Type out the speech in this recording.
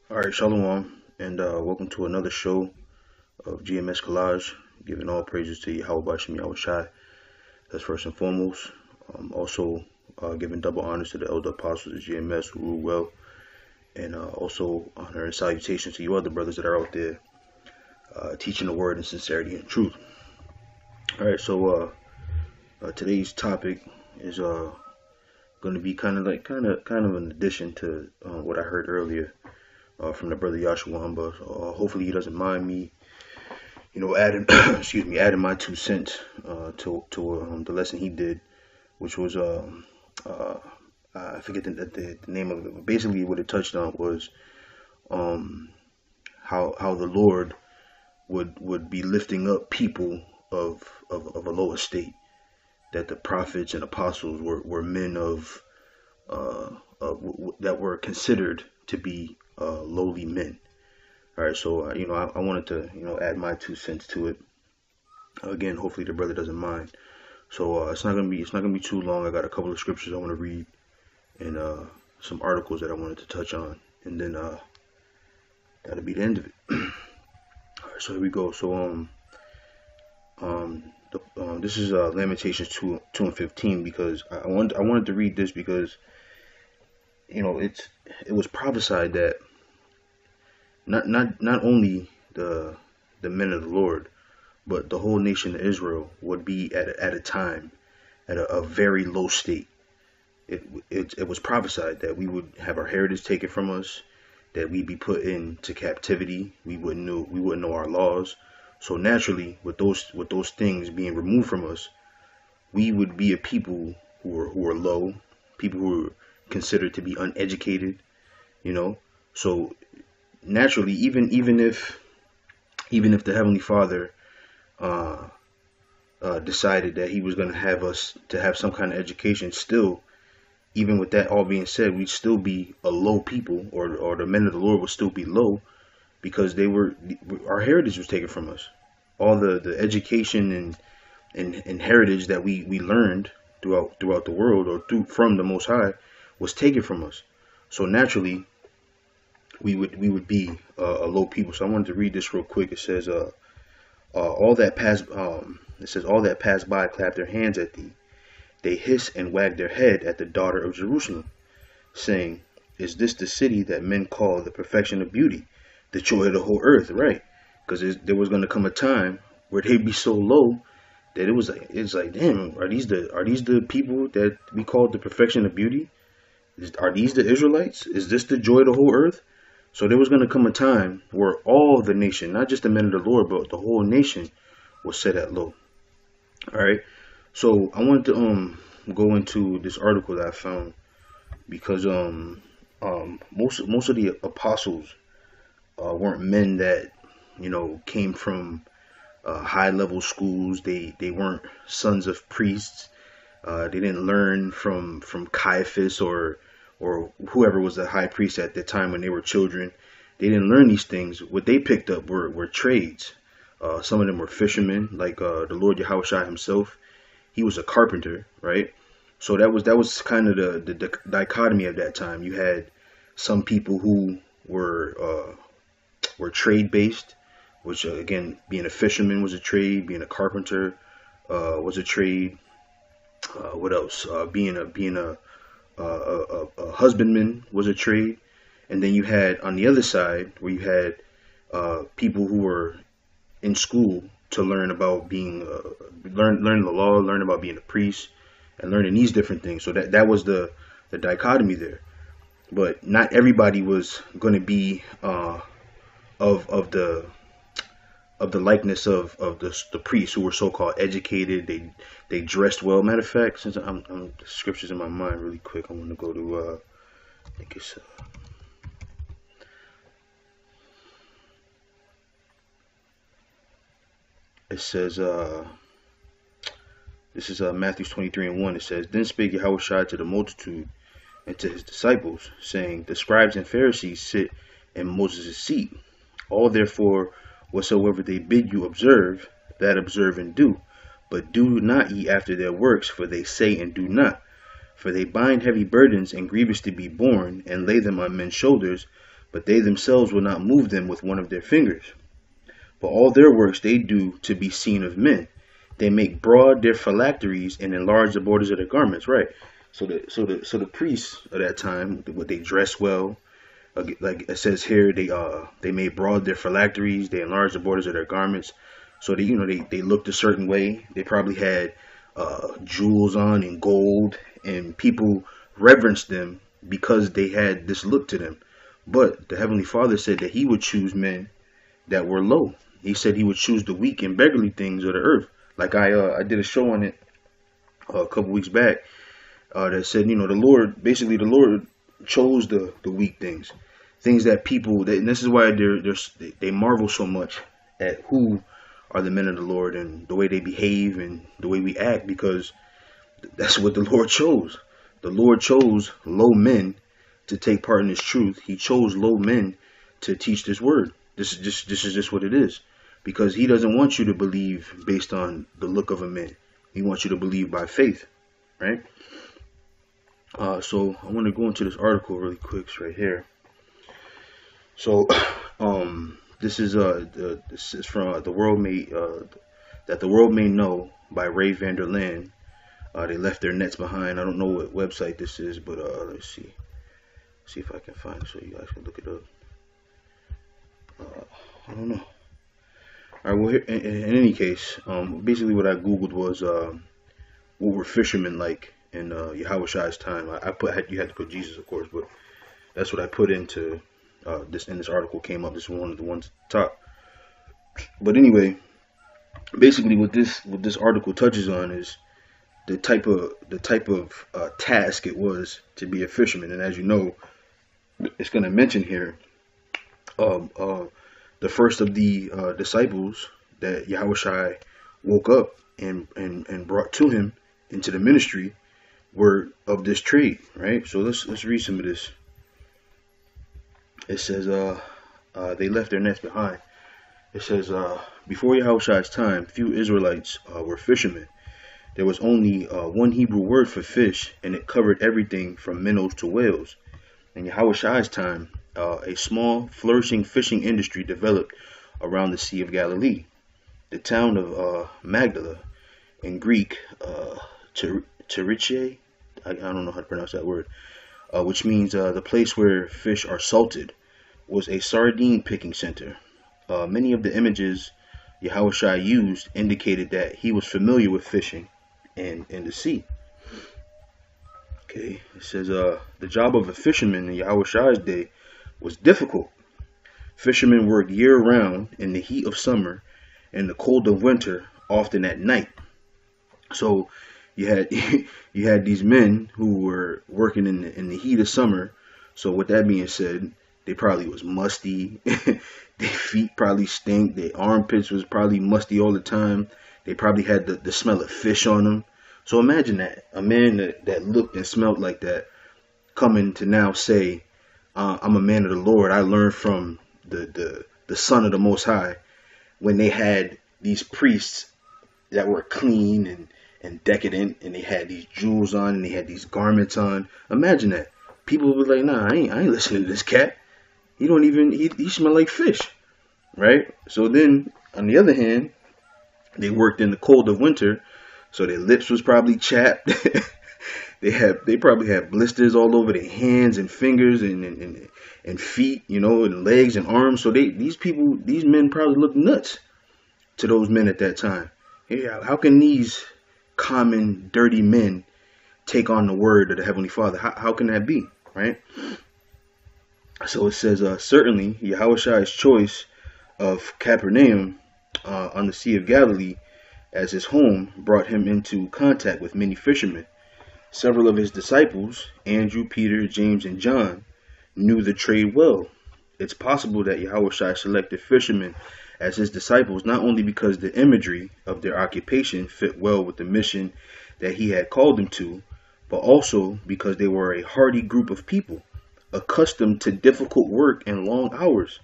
All right, Shalom, and welcome to another show of GMS Collage, giving all praises to Yahweh Bashim Yahweh Shai. That's first and foremost. Also, giving double honors to the elder apostles of GMS who rule well, and also honor and salutations to you other brothers that are out there teaching the word in sincerity and truth. All right, so today's topic is going to be kind of an addition to what I heard earlier from the brother Yahshua Hamba. Hopefully he doesn't mind me, adding adding my 2 cents to the lesson he did, which was I forget the name of it. But basically, what it touched on was how the Lord would be lifting up people of a low estate, that the prophets and apostles were men that were considered to be lowly men. All right, so I wanted to add my 2 cents to it. Again, hopefully the brother doesn't mind. So it's not gonna be too long. I got a couple of scriptures I want to read and some articles that I wanted to touch on, and then that'll be the end of it. All right, so here we go. So this is Lamentations 2:15, because I wanted to read this because it was prophesied that not only the men of the Lord, but the whole nation of Israel would be at a time at a very low state. It was prophesied that we would have our heritage taken from us, that we'd be put into captivity. We wouldn't know our laws. So naturally, with those things being removed from us, we would be a people who are low, people who are considered to be uneducated. So naturally, even if the Heavenly Father decided that He was going to have us to have some kind of education, still, even with that all being said, we'd still be a low people, or the men of the Lord would still be low, because our heritage was taken from us. All the education and heritage that we learned throughout the world, or from the Most High, was taken from us. So naturally, we would be a low people. So I wanted to read this real quick. It says, all that passed by clapped their hands at thee. They hiss and wag their head at the daughter of Jerusalem, saying, is this the city that men call the perfection of beauty, the joy of the whole earth? Right? Because there was going to come a time where they'd be so low that it's like, damn, are these the people that we call the perfection of beauty? Are these the Israelites? Is this the joy of the whole earth? So there was going to come a time where all the nation, not just the men of the Lord, but the whole nation, was set at low. All right. So I wanted to go into this article that I found, because most of the apostles weren't men that came from high level schools. They weren't sons of priests. They didn't learn from Caiaphas or whoever was the high priest at the time when they were children. They didn't learn these things. What they picked up were trades. Some of them were fishermen, like the Lord Yahweh Shai himself. He was a carpenter, right? So that was kind of the dichotomy of that time. You had some people who were trade based, which again, being a fisherman was a trade, being a carpenter was a trade. What else? Being a husbandman was a trade. And then you had on the other side where you had people who were in school to learn about being learn the law, learn about being a priest, and learning these different things. So that was the dichotomy there. But not everybody was going to be of the likeness of the priests who were so-called educated. They dressed well. Matter of fact, since I'm the scriptures in my mind really quick, I want to go to I think it's it says this is Matthew 23:1. It says, then spake Yahweh to the multitude and to his disciples, saying, the scribes and Pharisees sit in Moses' seat. All therefore whatsoever they bid you observe, that observe and do. But do not ye after their works, for they say and do not. For they bind heavy burdens and grievous to be borne, and lay them on men's shoulders, but they themselves will not move them with one of their fingers. But all their works they do to be seen of men. They make broad their phylacteries and enlarge the borders of their garments. Right. So the priests of that time, what they dress well, like it says here, they made broad their phylacteries, they enlarged the borders of their garments, so they looked a certain way. They probably had jewels on and gold, and people reverenced them because they had this look to them. But the Heavenly Father said that He would choose men that were low. He said He would choose the weak and beggarly things of the earth. Like I did a show on it a couple weeks back that said, the Lord chose the weak things that people, and this is why they marvel so much at who are the men of the Lord and the way they behave and the way we act, because that's what the Lord chose. The Lord chose low men to take part in His truth. He chose low men to teach this word. This is just what it is, because He doesn't want you to believe based on the look of a man. He wants you to believe by faith, right? So I want to go into this article really quick right here. So, this is from the world may that the world may know by Ray Vander Laan. They left their nets behind. I don't know what website this is, but let's see if I can find it so you guys can look it up. I don't know. All right. Well, here, in any case, basically what I googled was what were fishermen like in Yahushai's time. You had to put Jesus, of course, but that's what I put into. This article came up. This is one of the ones at the top. But anyway, basically what this article touches on is the type of task it was to be a fisherman. And as you know, it's going to mention here the first of the disciples that Yahushai woke up and brought to Him into the ministry were of this trade, right? So let's read some of this. It says, they left their nets behind. It says, before Yahushai's time, few Israelites were fishermen. There was only one Hebrew word for fish, and it covered everything from minnows to whales. In Yahushai's time, a small, flourishing fishing industry developed around the Sea of Galilee. The town of Magdala, in Greek, Teriche, I don't know how to pronounce that word, which means the place where fish are salted, was a sardine picking center. Many of the images Yahushai used indicated that he was familiar with fishing and in the sea. Okay, it says the job of a fisherman in Yahushai's day was difficult. Fishermen worked year-round in the heat of summer and the cold of winter, often at night. So you had these men who were working in the heat of summer. So with that being said, they probably was musty. Their feet probably stink. Their armpits was probably musty all the time. They probably had the smell of fish on them. So imagine that, a man that looked and smelled like that coming to now say, I'm a man of the Lord. I learned from the Son of the Most High, when they had these priests that were clean and decadent, and they had these jewels on and they had these garments on. Imagine that. People would be like, nah, I ain't listening to this cat. He smell like fish, right? So then, on the other hand, they worked in the cold of winter, so their lips was probably chapped. They probably had blisters all over their hands and fingers and feet, and legs and arms. So these men probably looked nuts to those men at that time. Yeah, how can these common dirty men take on the word of the Heavenly Father? How can that be, right? So it says, certainly Yahushai's choice of Capernaum on the Sea of Galilee as his home brought him into contact with many fishermen. Several of his disciples, Andrew, Peter, James, and John, knew the trade well. It's possible that Yahushai selected fishermen as his disciples not only because the imagery of their occupation fit well with the mission that he had called them to, but also because they were a hardy group of people, accustomed to difficult work and long hours.